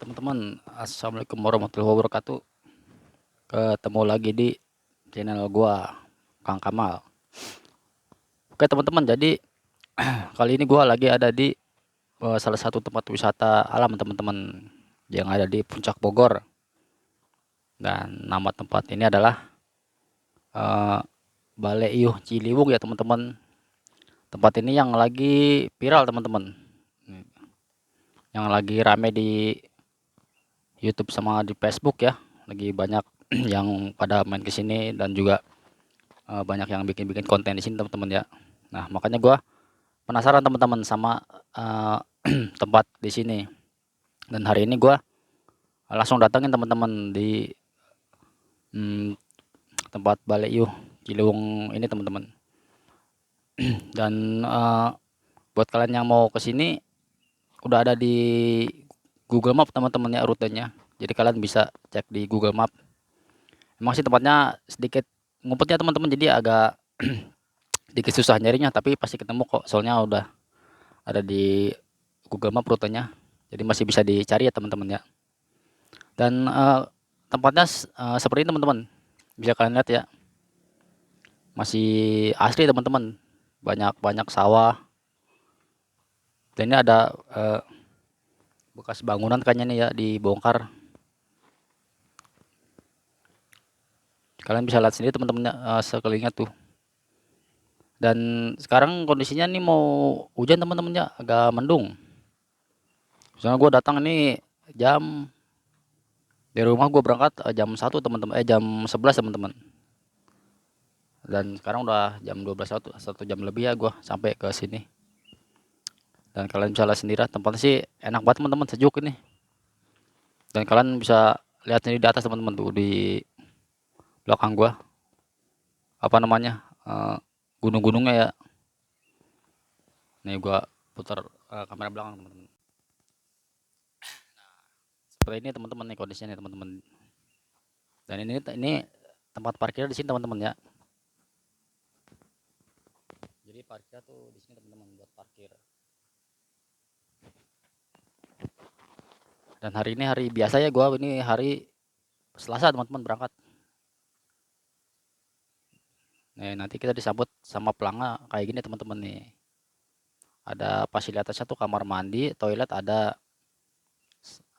Teman-teman, assalamualaikum warahmatullahi wabarakatuh. Ketemu lagi di channel gua, Kang Kamal. Oke teman-teman, jadi kali ini gua lagi ada di salah satu tempat wisata alam teman-teman yang ada di Puncak Bogor. Dan nama tempat ini adalah eh, Balai Iyuh Ciliwung ya teman-teman. Tempat ini yang lagi viral teman-teman, yang lagi rame di YouTube sama di Facebook ya. Lagi banyak yang pada main ke sini dan juga banyak yang bikin-bikin konten di sini teman-teman ya. Nah, makanya gua penasaran teman-teman sama eh, tempat di sini. Dan hari ini gua langsung datangin teman-teman di mm, tempat Balai Iyuh Ciliwung ini teman-teman. Dan buat kalian yang mau ke sini udah ada di Google Map teman-teman ya rutenya. Jadi kalian bisa cek di Google Map. Emang sih tempatnya sedikit ngumpetnya teman-teman, jadi agak sedikit susah nyarinya, tapi pasti ketemu kok. Soalnya udah ada di Google Map rutenya. Jadi masih bisa dicari ya teman-teman ya. Dan tempatnya seperti ini teman-teman. Bisa kalian lihat ya. Masih asli teman-teman. Banyak-banyak sawah. Dan ini ada bekas bangunan kayaknya nih ya dibongkar. Kalian bisa lihat sendiri teman-teman ya, sekelilingnya tuh. Dan sekarang kondisinya nih mau hujan teman-teman ya, agak mendung. Soalnya gue datang ini jam dari rumah gue berangkat jam 1 teman-teman, jam 11 teman-teman. Dan sekarang udah jam 12 satu jam lebih ya gue sampai ke sini. Dan kalian bisa lihat sendiri tempatnya sih enak banget teman-teman, sejuk ini. Dan kalian bisa lihat sendiri di atas teman-teman tuh di belakang gua apa namanya gunung-gunungnya ya. Nih gua putar kamera belakang teman-teman. Seperti ini teman-teman nih kondisinya nih teman-teman. Dan ini tempat parkir di sini teman-teman ya. Jadi parkir tuh di sini teman-teman buat parkir. Dan hari ini hari biasa ya, gua ini hari Selasa teman-teman berangkat. Nih nanti kita disambut sama pelangnya kayak gini teman-teman nih. Ada fasilitasnya tuh kamar mandi, toilet ada,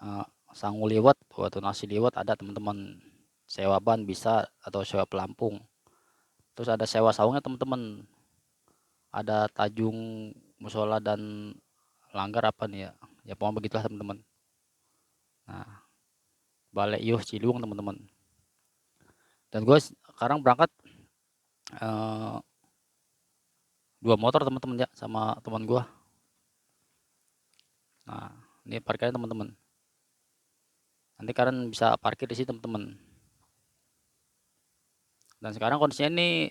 eh, sangu liwet, waktu nasi liwet ada teman-teman. Sewa ban bisa atau sewa pelampung. Terus ada sewa saungnya teman-teman. Ada Tajung Musola dan Langgar apa nih ya? Ya pokoknya begitulah teman-teman. Nah, Balai Iyuh Ciliwung teman-teman. Dan gue sekarang berangkat eh, 2 motor teman-teman ya sama teman gue. Nah, ini parkirnya teman-teman. Nanti kalian bisa parkir di sini teman-teman. Dan sekarang kondisinya ini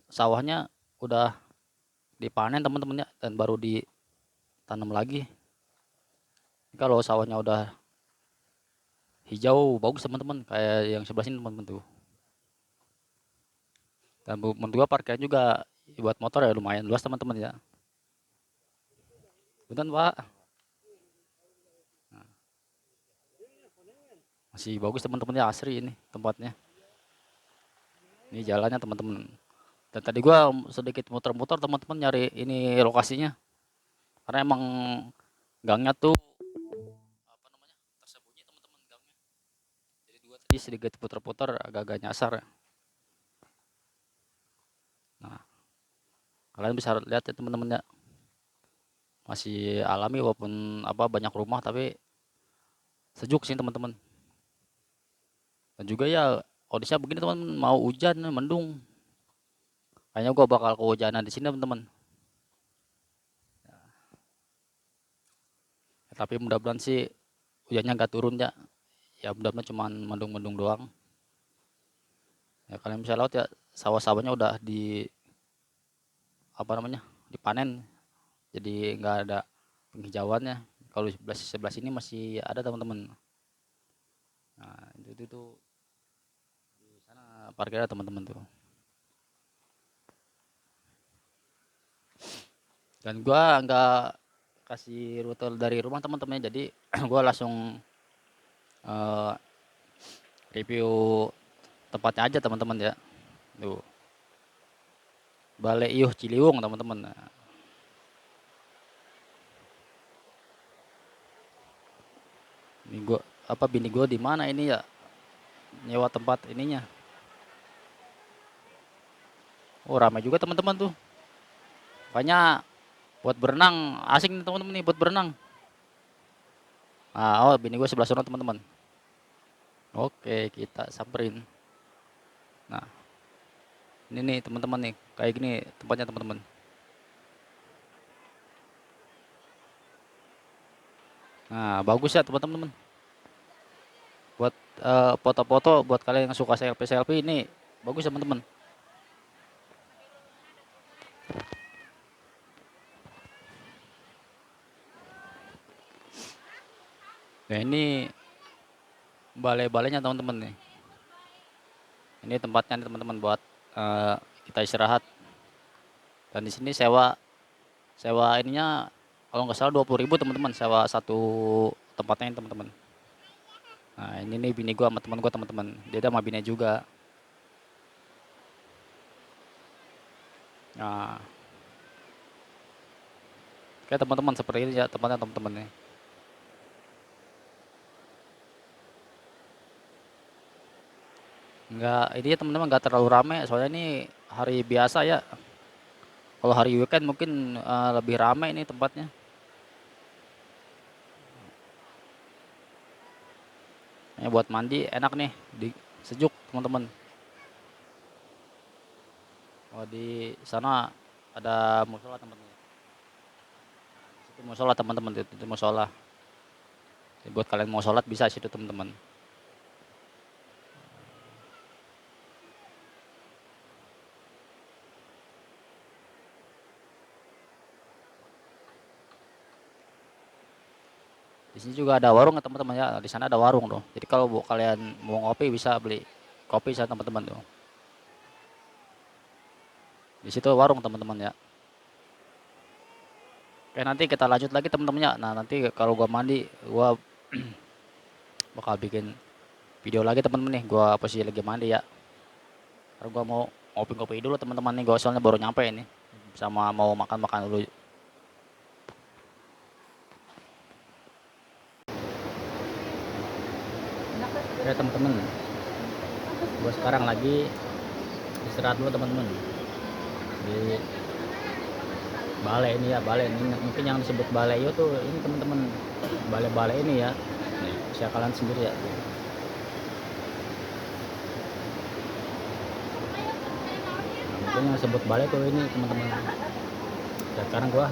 sawahnya udah dipanen teman-teman ya dan baru ditanam lagi. Kalau sawahnya udah hijau bagus teman-teman kayak yang sebelah sini teman-teman tuh. Dan menurut gua parkirnya juga buat motor ya lumayan luas teman-teman ya. Betul Pak. Nah, masih bagus teman-teman ya, asri ini tempatnya. Ini jalannya teman-teman. Dan tadi gua sedikit muter-muter teman-teman nyari ini lokasinya. Karena emang gangnya tuh apa namanya tersembunyi teman-teman gangnya. Jadi gua tadi sedikit puter-puter agak-agak nyasar. Nah, kalian bisa lihat ya teman-teman ya. Masih alami walaupun apa banyak rumah tapi sejuk sih teman-teman. Dan juga ya kondisinya begini teman, mau hujan mendung. Kayaknya gua bakal kehujanan di sini teman-teman. Ya, tapi mudah-mudahan sih hujannya nggak turun ya. Ya mudah-mudahan cuman mendung-mendung doang. Ya kalian bisa lihat ya sawah-sawahnya udah di apa namanya dipanen. Jadi nggak ada penghijauannya. Kalau sebelah sebelah sini masih ada teman-teman. Nah itu tuh di sana parkirnya teman-teman tuh. Dan gua nggak kasih rute dari rumah teman-teman ya. Jadi gua langsung eh, review tempatnya aja teman-teman ya. Tuh, Balai Iyuh Ciliwung teman-teman. Nah, ini gua bini gua di mana ini ya, nyewa tempat ininya. Oh, ramai juga teman-teman tuh. Banyak buat berenang, asing nih teman-teman nih buat berenang. Oh, bini gue sebelah sana teman-teman. Oke, kita samperin. Nah, ini nih teman-teman nih, kayak gini tempatnya teman-teman. Nah, bagus ya teman-teman. Buat foto-foto, buat kalian yang suka selfie-selfie ini bagus ya teman-teman. Nah, ini balai-balainya teman-teman nih. Ini tempatnya nih teman-teman buat eh, kita istirahat. Dan di sini sewa sewa ininya kalau nggak salah 20.000 teman-teman, sewa satu tempatnya ini teman-teman. Nah, ini nih bini gua sama teman gua teman-teman. Dia sama bini juga. Nah, kayak teman-teman seperti ini ya tempatnya teman-teman nih. Enggak, ini ya teman-teman nggak terlalu rame soalnya ini hari biasa ya. Kalau hari weekend mungkin lebih rame ini tempatnya. Ya, buat mandi enak nih, di sejuk teman-teman. Oh, di sana ada musola teman-teman. Itu musola teman-teman, itu musola. Jadi buat kalian mau sholat bisa situ teman-teman. Di sini juga ada warung ya teman-teman ya. Di sana ada warung tuh. Jadi kalau kalian mau ngopi bisa beli kopi sana teman-teman tuh. Di situ warung teman-teman ya. Oke, nanti kita lanjut lagi teman-temannya. Nah, nanti kalau gua mandi, gua bakal bikin video lagi teman-teman nih. Gua posisi lagi mandi ya. Karena gua mau ngopi-ngopi dulu teman-teman nih. Gua soalnya baru nyampe ini. Sama mau makan-makan dulu. Oke teman-teman. Gua sekarang lagi istirahat dulu teman-teman. Di balai ini ya, balai ini mungkin yang disebut balai itu tuh ini teman-teman. Balai-balai ini ya. Nih, bisa kalian sendiri ya. Mungkin yang disebut balai tuh ini teman-teman. Dan sekarang gua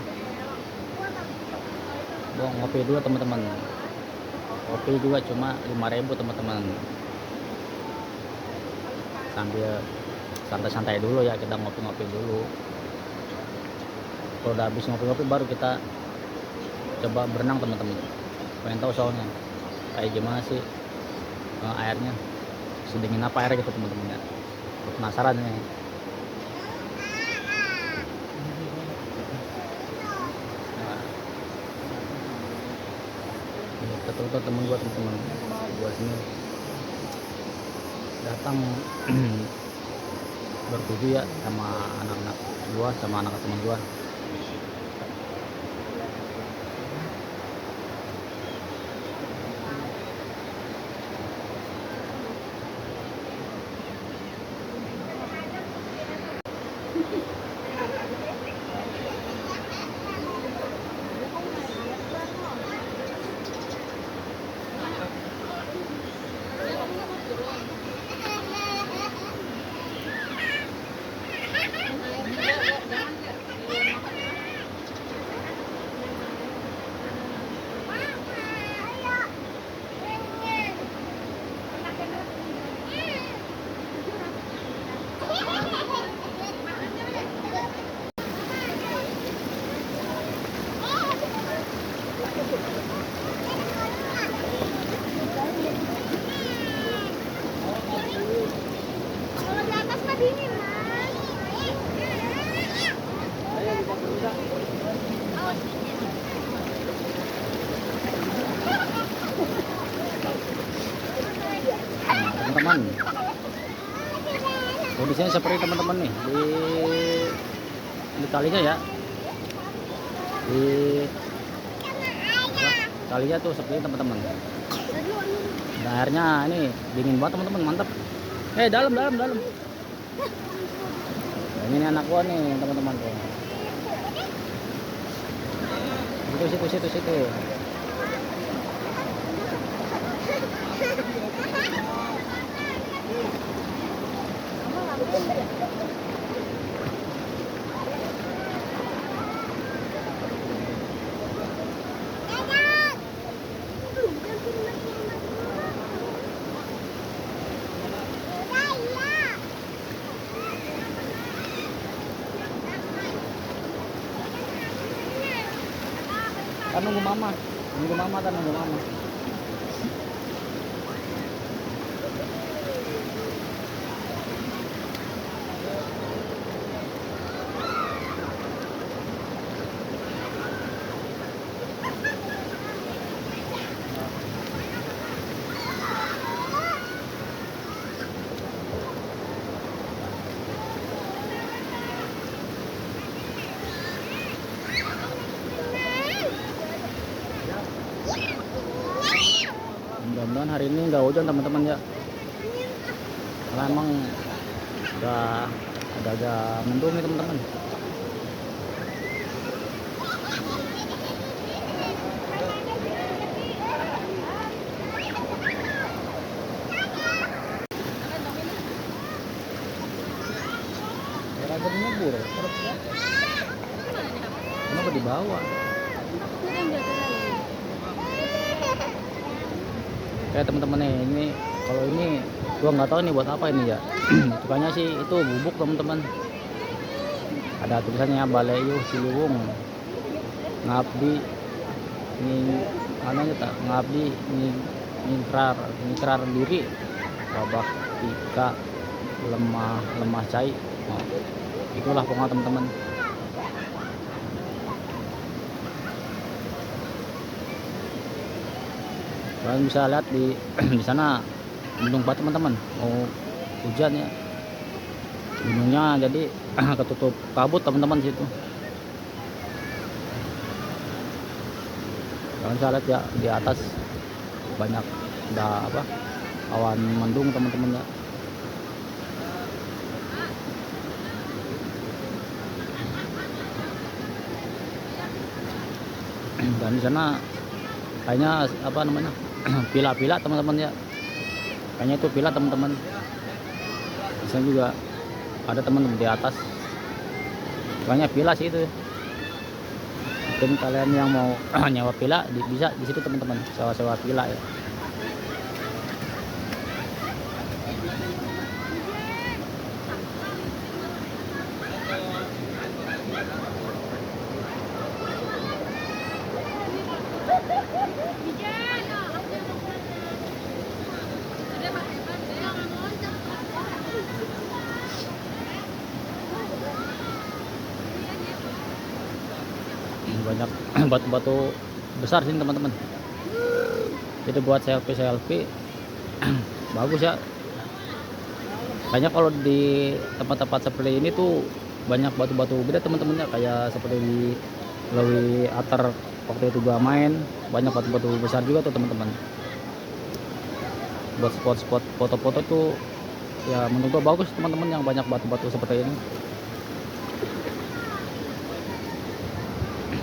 mau ngopi dulu teman-teman. Kopi juga cuma 5.000 teman-teman. Sambil santai-santai dulu ya, kita ngopi-ngopi dulu. Kalau udah habis ngopi-ngopi baru kita coba berenang teman-teman. Pengen tahu soalnya kayak gimana sih airnya, sedingin apa airnya gitu teman-teman ya. Penasaran nih. Betul-betul temen gua teman-teman, gua sini datang bertujuh ya sama anak-anak gua, sama anak teman gua. teman-teman. Kondisinya seperti teman-teman nih di talinya ya, di talinya tuh seperti teman-teman. Dan airnya ini dingin banget teman-teman, mantap. Dalam. Nah, ini anak gua nih teman-teman tuh. Situ. Kan nunggu mama kan nunggu mama. Mudah-mudahan hari ini nggak hujan teman-teman ya, karena emang udah agak-agak mendung nih teman-teman. Agak nyebur, kenapa di bawah? Kayak teman-teman nih, ini kalau ini gua nggak tahu nih buat apa ini ya. Tukangnya sih itu bubuk teman-teman. Ada tulisannya Baleyu Ciliwung ngabdi ngabdi ngikrar diri babak tika lemah cai. Nah, itulah pokoknya teman-teman. Kalian bisa lihat di sana mendung banget teman-teman, mau hujan ya, gunungnya jadi ketutup kabut teman-teman situ. Kalian bisa lihat ya di atas banyak awan mendung teman-teman ya. Dan di sana kayaknya pila-pila teman-teman ya, kayaknya itu pila teman-teman. Di sana juga ada teman-teman di atas, kayaknya pila sih itu. Mungkin kalian yang mau nyewa pila bisa di situ teman-teman, sewa pila ya. Banyak batu-batu besar sini teman-teman, jadi buat selfie bagus ya. Kayaknya kalau di tempat-tempat seperti ini tuh banyak batu-batu gede teman-teman ya, kayak seperti di Lewi Atar waktu itu gua main, banyak batu-batu besar juga tuh teman-teman. Buat spot-spot foto-foto tuh ya menurut gua bagus teman-teman, yang banyak batu-batu seperti ini.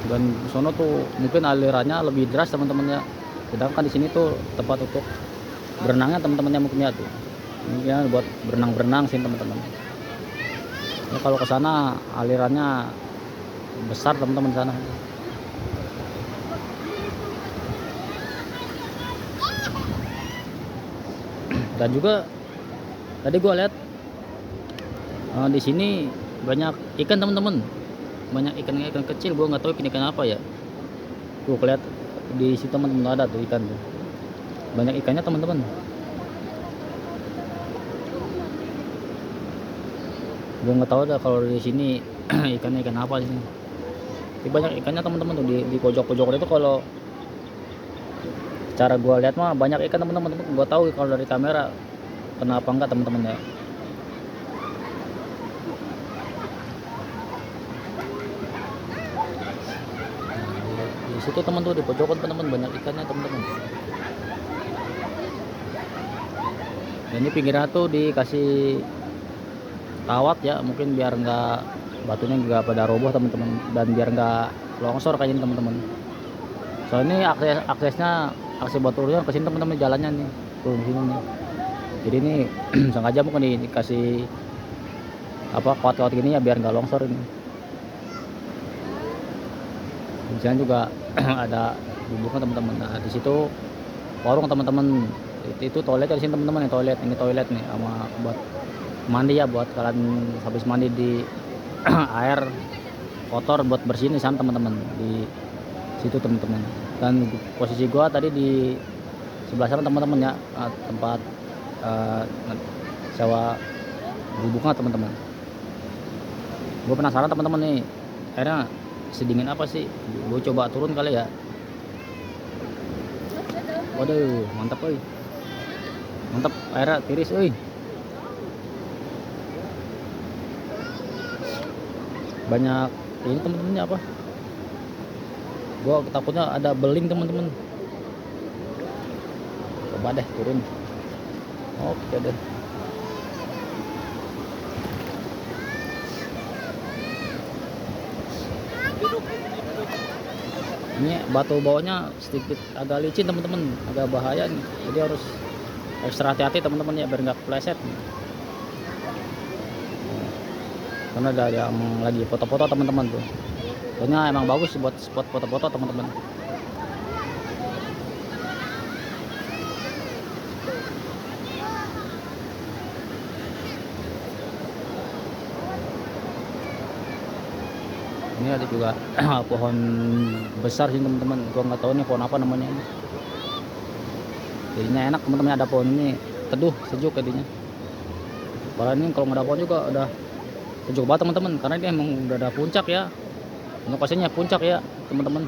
Dan sono tuh mungkin alirannya lebih deras teman-teman ya, sedangkan di sini tuh tempat untuk berenangnya teman-temannya mungkin ya tuh, ini ya buat berenang sih teman-teman ya. Kalau ke sana alirannya besar teman-teman sana. Dan juga tadi gua lihat di sini banyak ikan teman-teman, banyak ikan kecil. Gua nggak tahu ikan apa ya. Tuh lihat di situ teman-teman, ada tuh ikan tuh, banyak ikannya teman-teman. Gua nggak tahu dah kalau di sini ikan apa sih. Tapi banyak ikannya teman-teman tuh di pojok-pojok itu. Kalau cara gua lihat mah banyak ikan teman-teman. Gua tahu kalau dari kamera kena apa enggak teman-teman ya. Di situ teman tuh, di pojokan teman-teman, banyak ikannya teman-teman. Ini pinggirnya tuh dikasih kawat ya, mungkin biar nggak batunya nggak pada roboh teman-teman, dan biar nggak longsor kayak ini teman-teman. Soalnya ini aksesnya, akses buat turunnya ke sini teman-teman, jalannya nih turun sini nih. Jadi ini sengaja mungkin dikasih apa, kawat-kawat gini ya, biar nggak longsor ini. Di sana juga ada bubuknya teman-teman. Nah di situ warung teman-teman, itu toilet di sini teman-teman, toilet ini, toilet nih sama buat mandi ya, buat kalian habis mandi di air kotor buat bersihin di sana teman-teman, di situ teman-teman. Dan posisi gua tadi di sebelah sana teman-teman ya, tempat sewa bubuknya teman-teman. Gue penasaran teman-teman nih, airnya sedingin apa sih, gue coba turun kali ya. Waduh, mantap euy, mantap, airnya tiris euy. Banyak ini teman-temannya apa, gua takutnya ada beling teman-teman. Coba deh turun. Oke deh. Ini batu bawahnya sedikit agak licin teman-teman, agak bahaya nih, jadi harus ekstra hati-hati teman-teman ya, biar nggak kepleset. Karena ada yang lagi foto-foto teman-teman tuh, soalnya emang bagus buat spot foto-foto teman-teman. Ini ada juga pohon besar sih teman-teman, gua nggak tahu nih pohon apa namanya ini. Jadinya enak teman-teman, ada pohon ini teduh, sejuk jadinya. Padahal ini kalau nggak ada pohon juga udah sejuk banget teman-teman, karena ini emang udah ada puncak ya, lokasinya puncak ya teman-teman.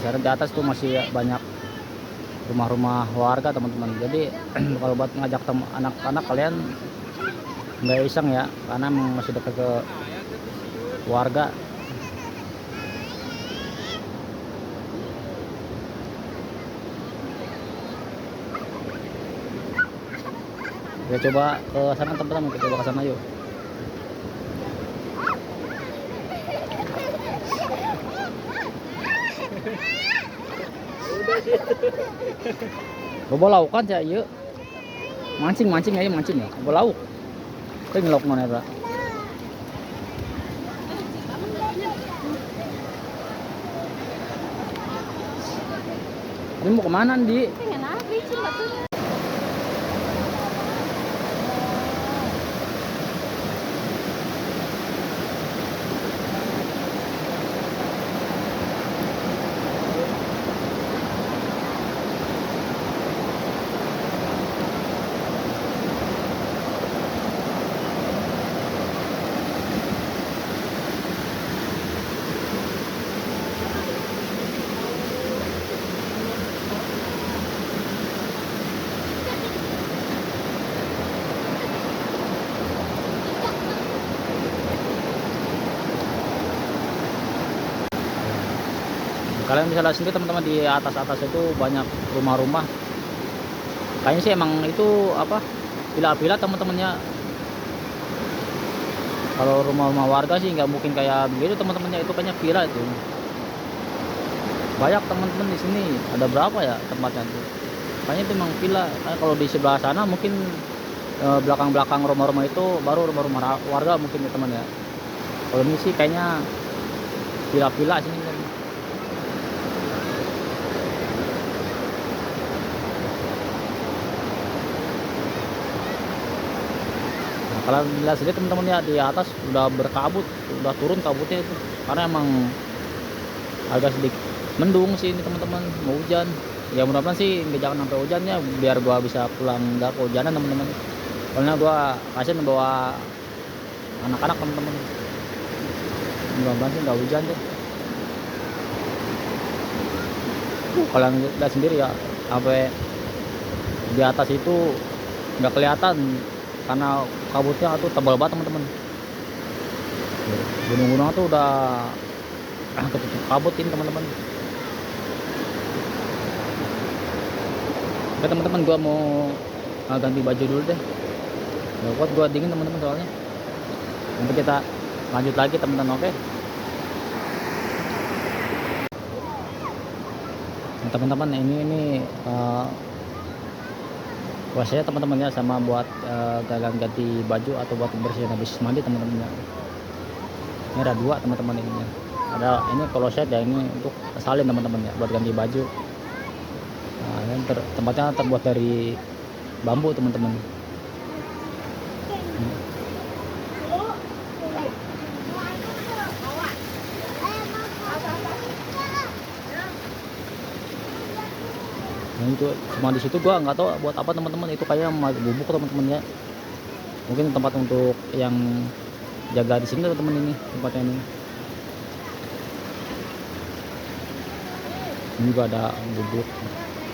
Di di atas tuh masih banyak rumah-rumah warga teman-teman. Jadi kalau buat ngajak anak-anak kalian nggak iseng ya, karena emang masih dekat ke warga. Ya coba ke sana teman-teman, kita coba ke sana yuk. Bobo lauk kan ya, yuk mancing ya, mancing ya, bobo lauk. Tapi ngelok mana ya? Ini mau kemana Di? Kalian bisa lihat sendiri teman-teman, di atas itu banyak rumah-rumah. Kayaknya sih emang itu apa, villa-villa teman-temannya. Kalau rumah-rumah warga sih nggak mungkin kayak begitu teman-temannya, itu kayaknya villa itu. Banyak teman-teman di sini, ada berapa ya tempatnya tuh? Kayaknya itu emang villa. Kayak kalau di sebelah sana mungkin belakang-belakang rumah-rumah itu baru rumah-rumah warga mungkin ya teman ya. Kalau ini sih kayaknya villa-villa sini. Kalau lihat sendiri teman-teman ya, di atas udah berkabut, udah turun kabutnya itu, karena emang agak sedikit mendung sih ini teman-teman, mau hujan. Ya mudah-mudahan sih jangan sampai hujan ya, biar gua bisa pulang nggak kehujanan teman-teman. Soalnya gua kasihan bawa anak-anak teman-teman. Mudah-mudahan sih nggak hujan deh. Kalian lihat sendiri ya, sampai di atas itu nggak kelihatan karena kabutnya tuh tebal banget teman-teman. Gunung-gunung tuh udah ketutup kabut ini teman-teman. Oke teman-teman, gua mau ganti baju dulu deh. Nggak kuat gua dingin teman-teman soalnya. Nanti kita lanjut lagi teman-teman. Oke teman-teman, ini puasanya teman-teman ya, sama buat kalian ganti baju atau buat bersihin habis mandi teman-teman ya. Ini ada dua teman-teman ininya. Ada ini kloset ya, ini untuk salin teman-teman ya, buat ganti baju. Nah, ini tempatnya terbuat dari bambu teman-teman. Nah, itu cuma di situ gua nggak tahu buat apa teman-teman, itu kayak bubuk teman-teman ya. Mungkin tempat untuk yang jaga di sini teman-teman, ini tempatnya ini. Ini juga ada bubuk.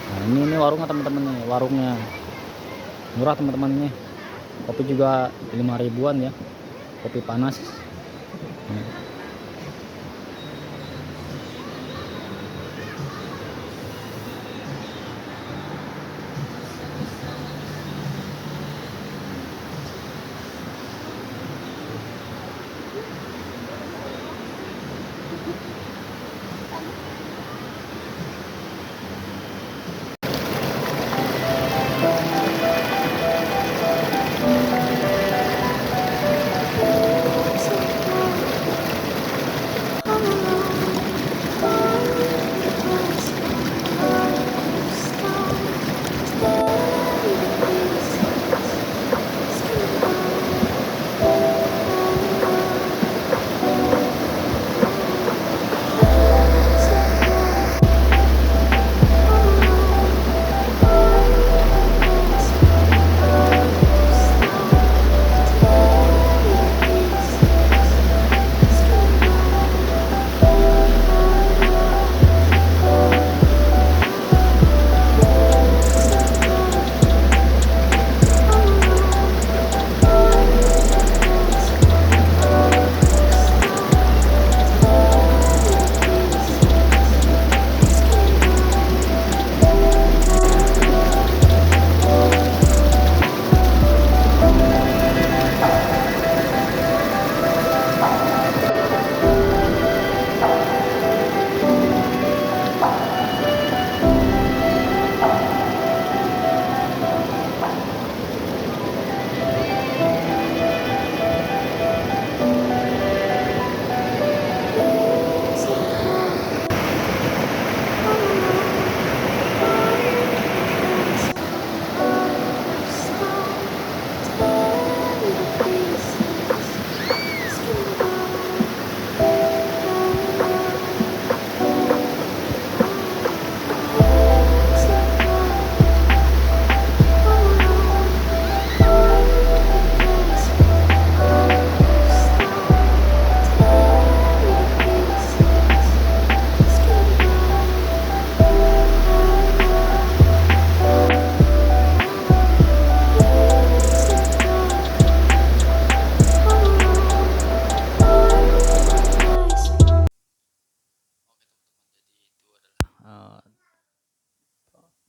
Nah, ini warungnya teman-teman nih, warungnya murah teman-teman ini. Kopi juga 5 ribuan ya, kopi panas. Eh,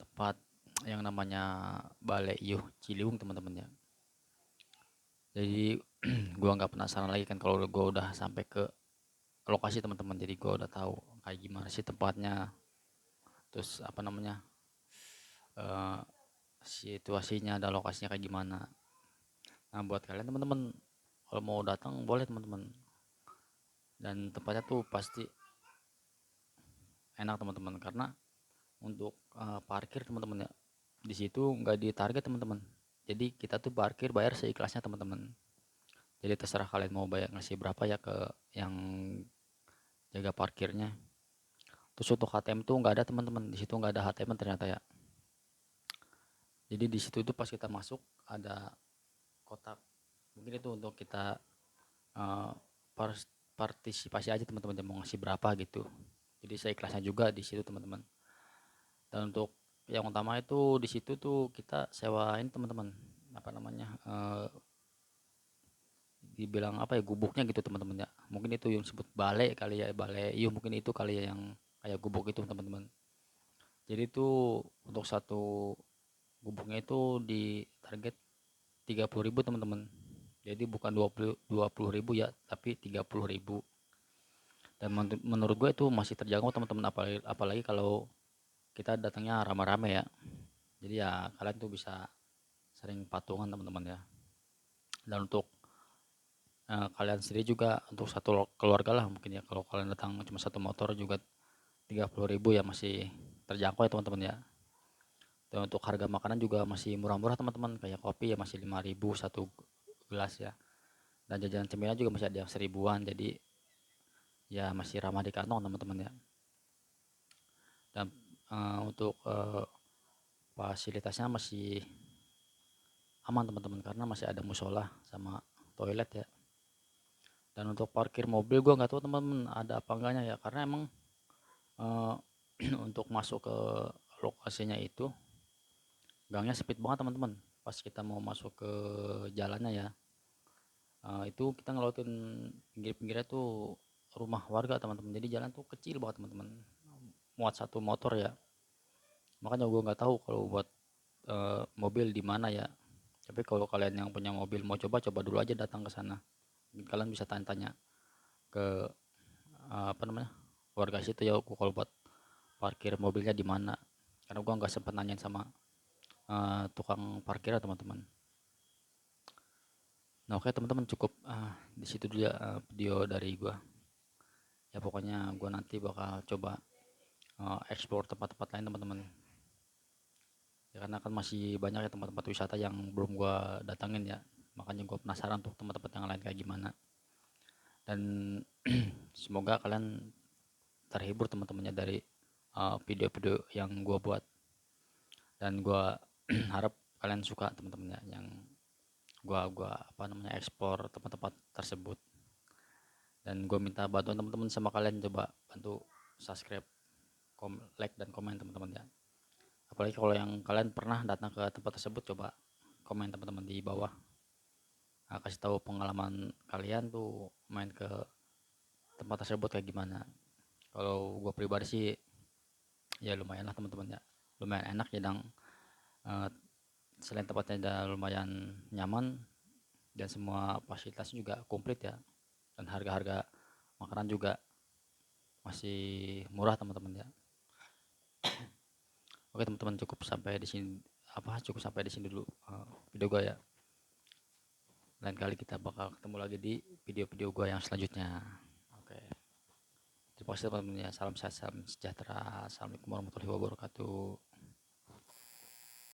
tempat yang namanya Balai Yuh Ciliwung teman-teman ya. Jadi gua nggak penasaran lagi kan kalau gua udah sampai ke lokasi teman-teman. Jadi gua udah tahu kayak gimana sih tempatnya, terus apa namanya, eh, situasinya dan lokasinya kayak gimana. Nah buat kalian teman-teman, kalau mau datang boleh teman-teman, dan tempatnya tuh pasti enak teman-teman, karena untuk parkir teman-teman ya, di situ nggak ditarget teman-teman. Jadi kita tuh parkir bayar seikhlasnya teman-teman. Jadi terserah kalian mau bayar ngasih berapa ya ke yang jaga parkirnya. Terus untuk HTM tuh nggak ada teman-teman, di situ nggak ada HTM ternyata ya. Jadi di situ tuh pas kita masuk ada kotak, mungkin itu untuk kita eh, partisipasi aja teman-teman, mau ngasih berapa gitu. Jadi saya ikhlasnya juga di situ teman-teman. Dan untuk yang utama itu di situ tuh kita sewain teman-teman, apa namanya, dibilang apa ya, gubuknya gitu teman-teman ya. Mungkin itu yang disebut balai kali ya, balai. Iya mungkin itu kali ya yang kayak gubuk itu teman-teman. Jadi itu untuk satu gubuknya itu di target 30.000 teman-teman. Jadi bukan 20.000 ya, tapi 30.000. Dan menurut gue itu masih terjangkau teman-teman, apalagi kalau kita datangnya rame-rame ya. Jadi ya kalian tuh bisa sering patungan teman-teman ya. Dan untuk kalian sendiri juga untuk satu keluarga lah mungkin ya, kalau kalian datang cuma satu motor juga 30.000 ya masih terjangkau ya teman-teman ya. Dan untuk harga makanan juga masih murah-murah teman-teman, kayak kopi ya masih 5.000 satu gelas ya. Dan jajanan cemilan juga masih ada yang 1.000-an, jadi ya masih ramah di kantong teman-teman ya. Dan untuk fasilitasnya masih aman teman-teman, karena masih ada musola sama toilet ya. Dan untuk parkir mobil gua nggak tahu teman-teman ada apa enggaknya ya, karena emang eh, untuk masuk ke lokasinya itu gangnya sempit banget teman-teman. Pas kita mau masuk ke jalannya ya, itu kita ngelotin pinggir-pinggirnya tuh rumah warga teman-teman, jadi jalan tuh kecil banget teman-teman, muat satu motor ya. Makanya gue nggak tahu kalau buat mobil di mana ya. Tapi kalau kalian yang punya mobil mau coba dulu aja datang ke sana. Mungkin kalian bisa tanya-tanya ke apa namanya, warga situ ya, kalau buat parkir mobilnya di mana. Karena gua nggak sempat nanyain sama tukang parkir ya teman-teman. Nah oke teman-teman, cukup di situ dulu ya video dari gua. Ya pokoknya gua nanti bakal coba explore tempat-tempat lain teman-teman. Ya karena kan masih banyak ya tempat-tempat wisata yang belum gua datangin ya. Makanya gua penasaran untuk tempat-tempat yang lain kayak gimana. Dan semoga kalian terhibur teman-temannya dari video-video yang gua buat. Dan gua harap kalian suka teman-teman ya, yang gua apa namanya, ekspor tempat-tempat tersebut. Dan gua minta bantuan teman-teman sama kalian, coba bantu subscribe, like dan komen teman-teman ya. Apalagi kalau yang kalian pernah datang ke tempat tersebut, coba komen teman-teman di bawah. Kasih tahu pengalaman kalian tuh main ke tempat tersebut kayak gimana. Kalau gua pribadi sih ya lumayan lah teman-teman ya, lumayan enak ya, dan eh, selain tempatnya udah lumayan nyaman dan semua fasilitasnya juga komplit ya, dan harga-harga makanan juga masih murah teman-teman ya. Oke teman-teman, cukup sampai di sini dulu video gue ya. Lain kali kita bakal ketemu lagi di video-video gue yang selanjutnya. Oke, terima kasih teman-teman ya. Salam sehat, salam sejahtera. Assalamualaikum warahmatullahi wabarakatuh.